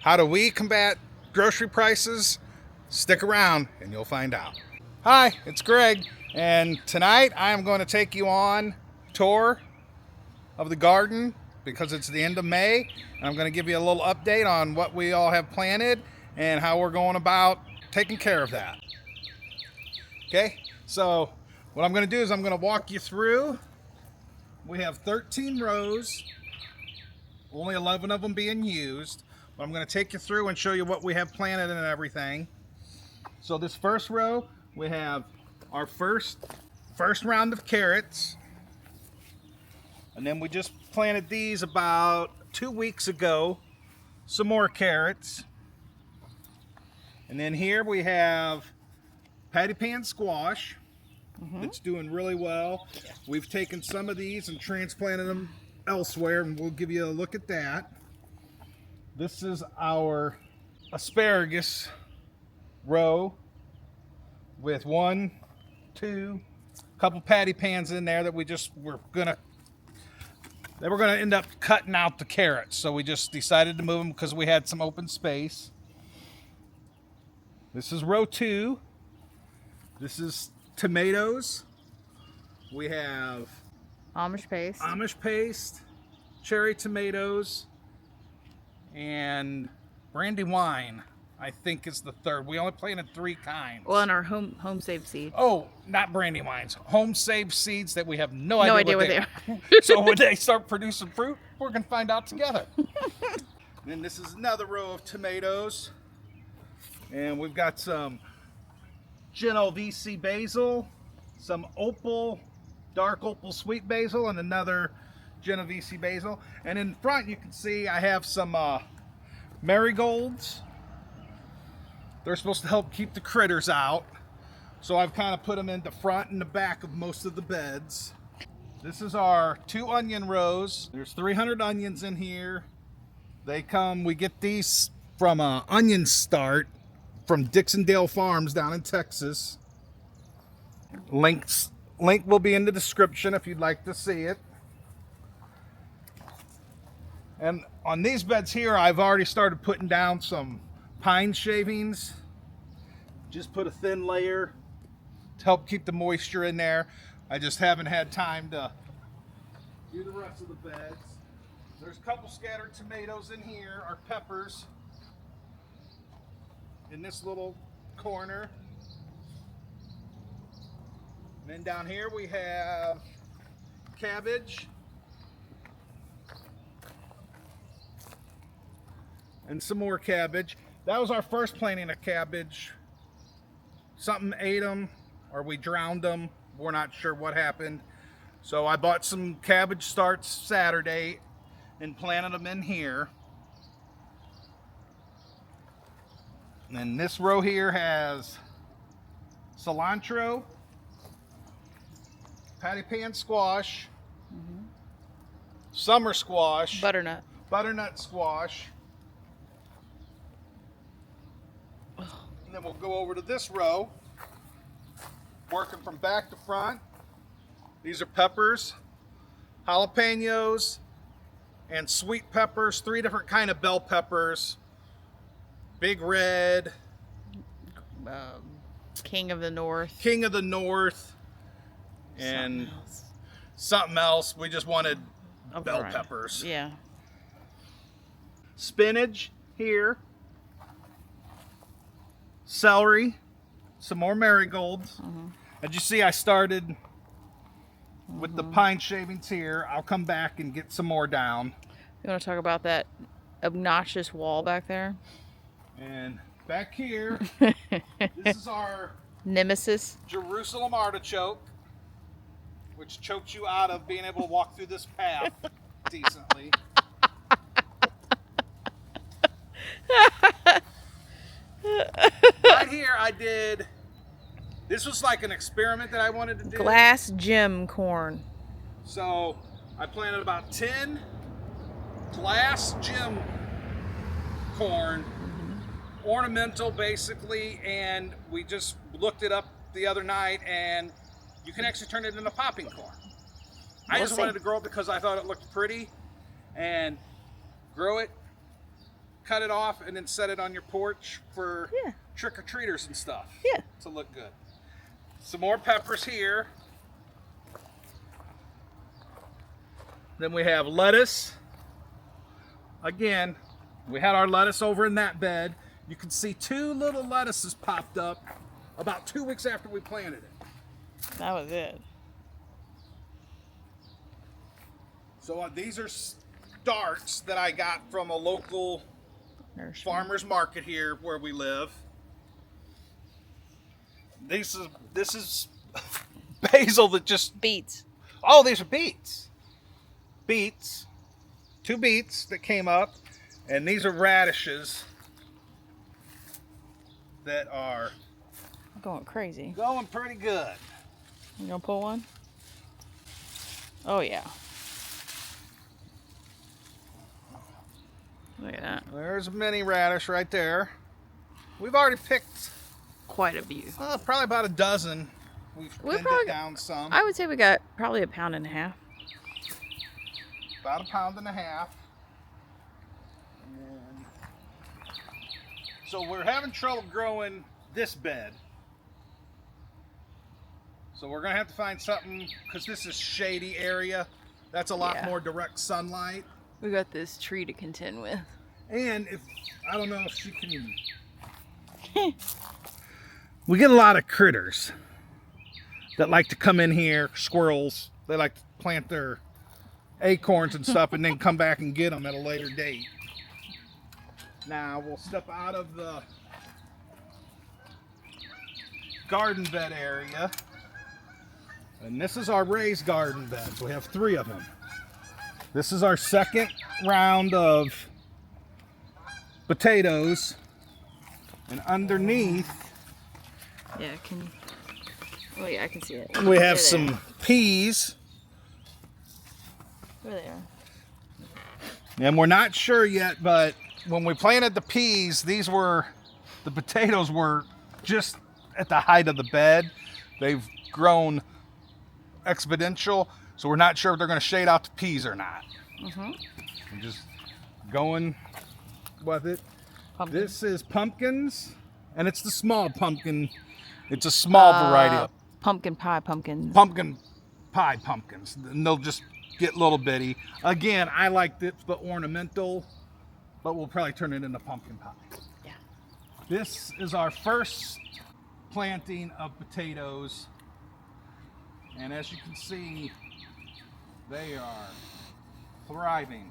How do we combat grocery prices? Stick around and you'll find out. Hi, it's Greg, and tonight I am going to take you on a tour of the garden because it's the end of May, and I'm going to give you a little update on what we all have planted and how we're going about taking care of that. Okay, so what I'm going to do is I'm going to walk you through. We have 13 rows, only 11 of them being used. But I'm going to take you through and show you what we have planted and everything. So this first row, we have our first round of carrots. And then we just planted these about 2 weeks ago. Some more carrots. And then here we have patty pan squash. It's doing really well. We've taken some of these and transplanted them elsewhere, and we'll give you a look at that. This is our asparagus row with one, two, couple patty pans in there that we were gonna end up cutting out the carrots. So we just decided to move them because we had some open space. This is row 2. This is tomatoes. We have Amish paste, cherry tomatoes, and brandy wine, I think, is the third. We only planted 3 kinds. Well, in our home saved seed. Oh, not brandy wines. Home saved seeds that we have no idea what they are. are. So when they start producing fruit, we're going to find out together. Then this is another row of tomatoes. And we've got some Genovese basil, some dark opal sweet basil, and another Genovese basil. And in front you can see I have some marigolds. They're supposed to help keep the critters out. So I've kind of put them in the front and the back of most of the beds. This is our 2 onion rows. There's 300 onions in here. We get these from Onion Start from Dixondale Farms down in Texas. Link will be in the description if you'd like to see it. And on these beds here, I've already started putting down some pine shavings. Just put a thin layer to help keep the moisture in there. I just haven't had time to do the rest of the beds. There's a couple scattered tomatoes in here, or peppers, in this little corner. And then down here we have cabbage. And some more cabbage. That was our first planting of cabbage. Something ate them, or we drowned them. We're not sure what happened. So I bought some cabbage starts Saturday and planted them in here. And then this row here has cilantro, patty pan squash, summer squash, butternut squash. And then we'll go over to this row, working from back to front. These are peppers, jalapenos, and sweet peppers, 3 different kind of bell peppers. Big red, King of the North, and something else. We just wanted bell peppers. Yeah. Spinach here. Celery, some more marigolds. As you see, I started with the pine shavings here. I'll come back and get some more down. You want to talk about that obnoxious wall back there? And back here, this is our Nemesis. Jerusalem artichoke, which chokes you out of being able to walk through this path decently. Right here this was like an experiment that I wanted to do. Glass gem corn. So I planted about 10 glass gem corn, ornamental basically, and we just looked it up the other night, and you can actually turn it into popping corn. I just wanted to grow it because I thought it looked pretty, and grow it, cut it off and then set it on your porch for Yeah. trick-or-treaters and stuff. Yeah. To look good. Some more peppers here. Then we have lettuce. Again, we had our lettuce over in that bed. You can see 2 little lettuces popped up about 2 weeks after we planted it. That was it. So these are starts that I got from a local Nursery. farmer's market here where we live. This is basil that just... Beets. Oh, these are beets. Beets. 2 beets that came up. And these are radishes that are Going crazy. going pretty good. You gonna pull one? Oh yeah. Look at that. There's a mini radish right there. We've already picked Quite a few. probably about a dozen. We've We thinned probably- it down some. I would say we got probably 1.5 pounds. About 1.5 pounds. And so we're having trouble growing this bed. So we're gonna have to find something, because this is shady area. That's a lot Yeah. more direct sunlight. We got this tree to contend with. And if, I don't know if she can... We get a lot of critters that like to come in here, squirrels. They like to plant their acorns and stuff and then come back and get them at a later date. Now we'll step out of the garden bed area. And this is our raised garden beds. We have 3 of them. This is our second round of potatoes. And underneath, Yeah, can you? Oh yeah, I can see it. we There have they some are. peas. There they are. And we're not sure yet, but when we planted the peas, the potatoes were just at the height of the bed. They've grown exponential, so we're not sure if they're going to shade out the peas or not. Mhm. I'm just going with it. Pumpkin. This is pumpkins, and it's the small pumpkin. It's a small variety of Pumpkin pie pumpkins. pumpkin pie pumpkins. And they'll just get little bitty. Again, I like this, but ornamental, but we'll probably turn it into pumpkin pie. Yeah. This is our first planting of potatoes. And as you can see, they are thriving.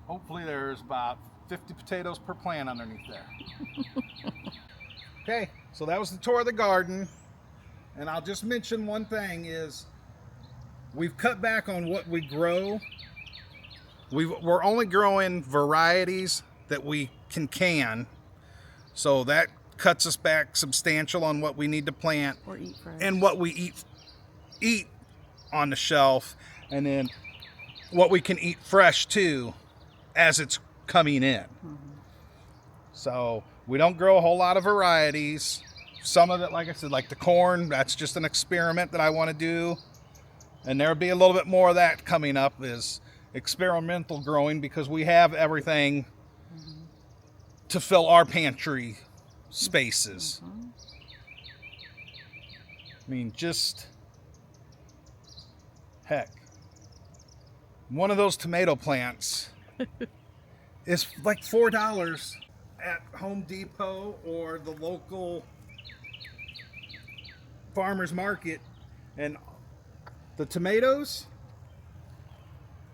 Hopefully there's about 50 potatoes per plant underneath there. Okay, so that was the tour of the garden. And I'll just mention one thing is we've cut back on what we grow. We're only growing varieties that we can. So that cuts us back substantial on what we need to plant Or eat fresh. and what we eat on the shelf, and then what we can eat fresh too as it's coming in. Mm-hmm. So we don't grow a whole lot of varieties. Some of it, like I said, like the corn, that's just an experiment that I want to do. And there'll be a little bit more of that coming up, is experimental growing, because we have everything to fill our pantry spaces. Mhm. I mean, just heck, one of those tomato plants is like $4 at Home Depot or the local farmer's market. And the tomatoes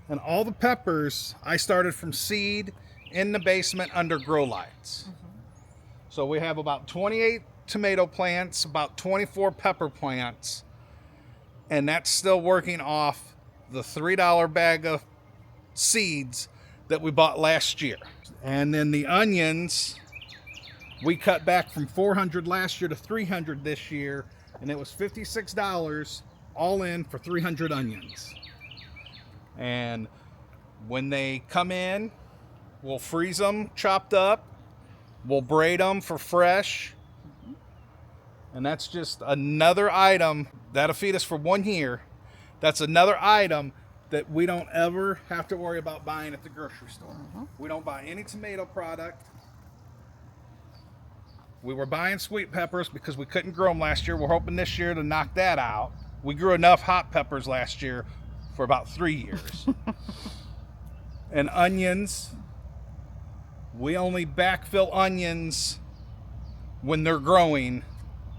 and all the peppers I started from seed in the basement under grow lights. So we have about 28 tomato plants, about 24 pepper plants, and that's still working off the $3 bag of seeds that we bought last year. And then the onions, we cut back from 400 last year to 300 this year, and it was $56 all in for 300 onions. And when they come in, we'll freeze them chopped up, we'll braid them for fresh, and that's just another item that'll feed us for 1 year. That's another item that we don't ever have to worry about buying at the grocery store. We don't buy any tomato product. We were buying sweet peppers because we couldn't grow them last year. We're hoping this year to knock that out. We grew enough hot peppers last year for about 3 years. And onions, we only backfill onions when they're growing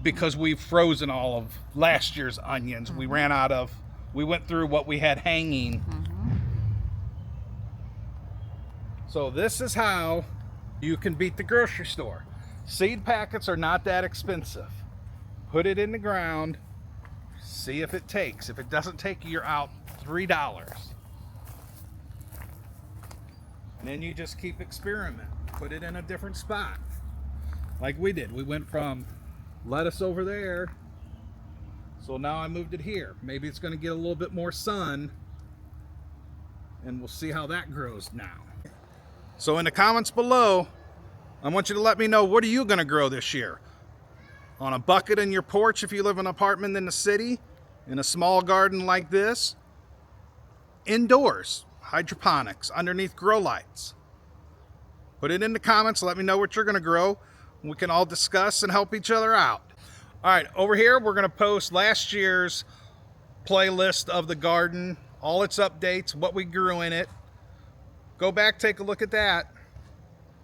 because we've frozen all of last year's onions. We ran out of, we went through what we had hanging. So this is how you can beat the grocery store. Seed packets are not that expensive. Put it in the ground, see if it takes. If it doesn't take, you're out $3. And then you just keep experimenting. Put it in a different spot. Like we did. We went from lettuce over there, so now I moved it here. Maybe it's going to get a little bit more sun, and we'll see how that grows now. So in the comments below, I want you to let me know, what are you going to grow this year? On a bucket in your porch if you live in an apartment in the city, in a small garden like this, indoors, hydroponics, underneath grow lights. Put it in the comments, let me know what you're going to grow. We can all discuss and help each other out. All right, over here we're going to post last year's playlist of the garden, all its updates, what we grew in it. Go back, take a look at that,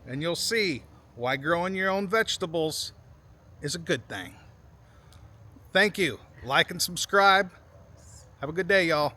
and you'll see why growing your own vegetables is a good thing. Thank you. Like and subscribe. Have a good day, y'all.